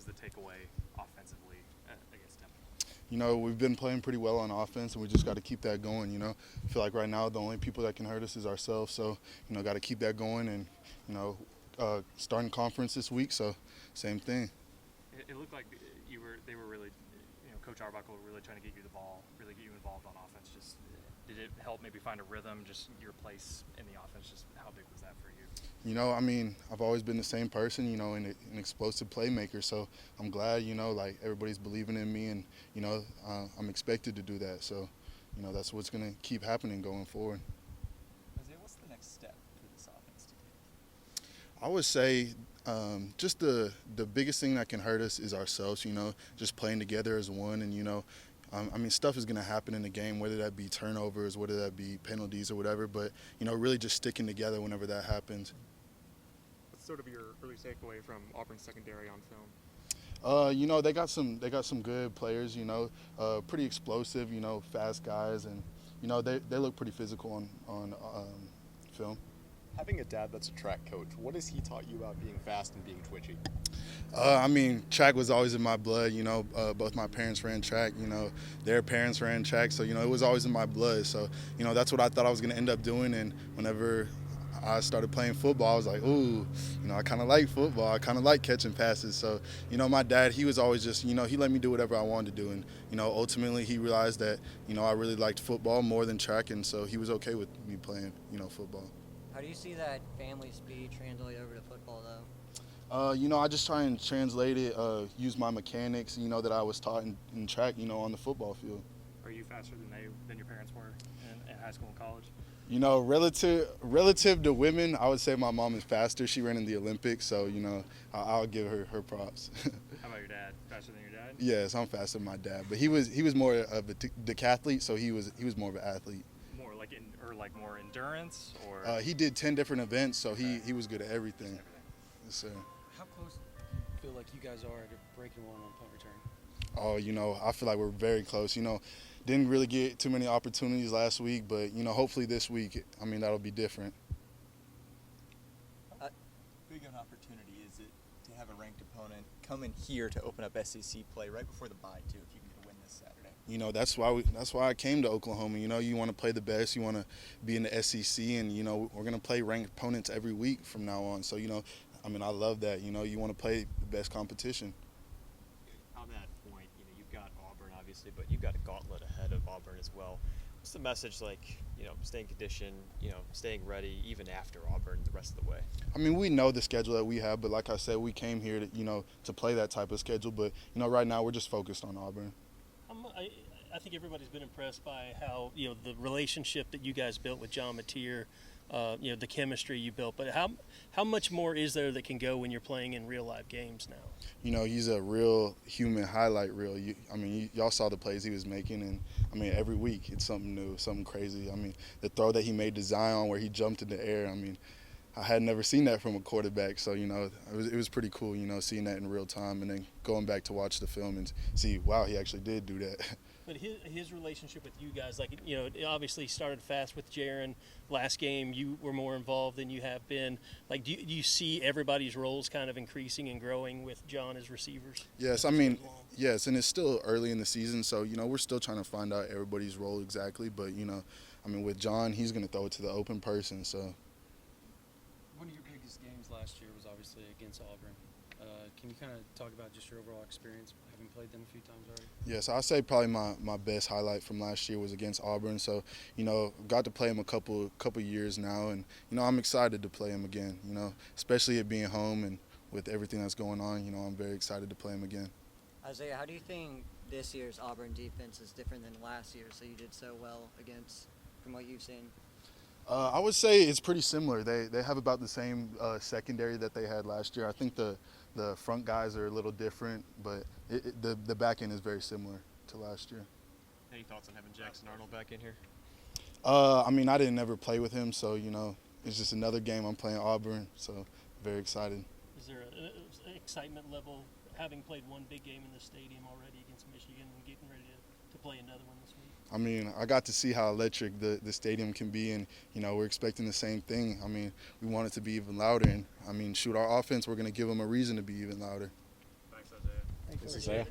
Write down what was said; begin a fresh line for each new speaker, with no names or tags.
was the takeaway offensively against him?
We've been playing pretty well on offense, and we just got to keep that going. I feel like right now the only people that can hurt us is ourselves. So, got to keep that going, and starting conference this week. So, same thing.
It looked like they were really, Coach Arbuckle really trying to get you the ball, really get you involved on offense. Just did it help maybe find a rhythm? Just your place in the offense. Just how big was that for you?
I've always been the same person, an explosive playmaker. So I'm glad, like everybody's believing in me, and I'm expected to do that. So, that's what's going to keep happening going forward.
Isaiah, what's the next step for this offense to take?
I would say just the biggest thing that can hurt us is ourselves, just playing together as one. And, stuff is going to happen in the game, whether that be turnovers, whether that be penalties or whatever. But, really just sticking together whenever that happens.
What's sort of your early takeaway from Auburn secondary on film?
They got some good players, pretty explosive, fast guys. And, they look pretty physical on film.
Having a dad that's a track coach, what has he taught you about being fast and being twitchy?
Track was always in my blood. Both my parents ran track. Their parents ran track. So, it was always in my blood. So, that's what I thought I was going to end up doing. And whenever I started playing football, I was like, ooh, I kind of like football. I kind of like catching passes. So, my dad, he was always just, he let me do whatever I wanted to do. And, ultimately he realized that, I really liked football more than track. And so he was okay with me playing, football.
How do you see that family speed translate over to football, though?
I just try and translate it, use my mechanics, that I was taught in track, on the football field.
Are you faster than your parents were in high school and college?
Relative to women, I would say my mom is faster. She ran in the Olympics, so, I'll give her props.
How about your dad? Faster than your dad?
Yes, I'm faster than my dad, but he was more of a decathlete, so he was more of an athlete.
More endurance, or
he did 10 different events, so he was good at everything. Yes, sir.
How close do you feel like you guys are to breaking one on punt return?
I feel like we're very close. Didn't really get too many opportunities last week, but hopefully this week, that'll be different.
Big an opportunity is it to have a ranked opponent come in here to open up SEC play right before the bye too, if you can get a win this Saturday?
That's why I came to Oklahoma. You want to play the best. You want to be in the SEC, and we're gonna play ranked opponents every week from now on. So I love that. You want to play the best competition.
On that point, you've got Auburn obviously, but you've got a gauntlet ahead of Auburn as well. What's the message like? Staying conditioned, staying ready even after Auburn the rest of the way.
We know the schedule that we have, but like I said, we came here to play that type of schedule. But right now we're just focused on Auburn.
I think everybody's been impressed by how the relationship that you guys built with John Mateer, the chemistry you built. But how much more is there that can go when you're playing in real live games now?
He's a real human highlight reel. Y'all saw the plays he was making, and every week it's something new, something crazy. The throw that he made to Zion where he jumped in the air. I had never seen that from a quarterback, so it was pretty cool, seeing that in real time, and then going back to watch the film and see, wow, he actually did do that.
But his relationship with you guys, it obviously started fast with Jaron. Last game, you were more involved than you have been. Do you see everybody's roles kind of increasing and growing with John as receivers?
Yes, yes, and it's still early in the season, so we're still trying to find out everybody's role exactly. But with John, he's going to throw it to the open person, so.
One of your biggest games last year was obviously against Auburn. Can you kind of talk about just your overall experience, having played them a few times already?
Yes, I'd say probably my best highlight from last year was against Auburn. So, got to play him a couple years now, and, I'm excited to play him again, especially it being home and with everything that's going on, I'm very excited to play him again.
Isaiah, how do you think this year's Auburn defense is different than last year, so you did so well against, from what you've seen?
I would say it's pretty similar. They have about the same secondary that they had last year. I think the front guys are a little different, but the back end is very similar to last year.
Any thoughts on having Jackson Arnold back in here?
I didn't ever play with him, so it's just another game. I'm playing Auburn, so very excited.
Is there an excitement level having played one big game in the stadium already against Michigan and getting ready to play another one this week?
I got to see how electric the stadium can be, and, we're expecting the same thing. We want it to be even louder, and, our offense, we're going to give them a reason to be even louder.
Backside Isaiah.
Thanks, Isaiah.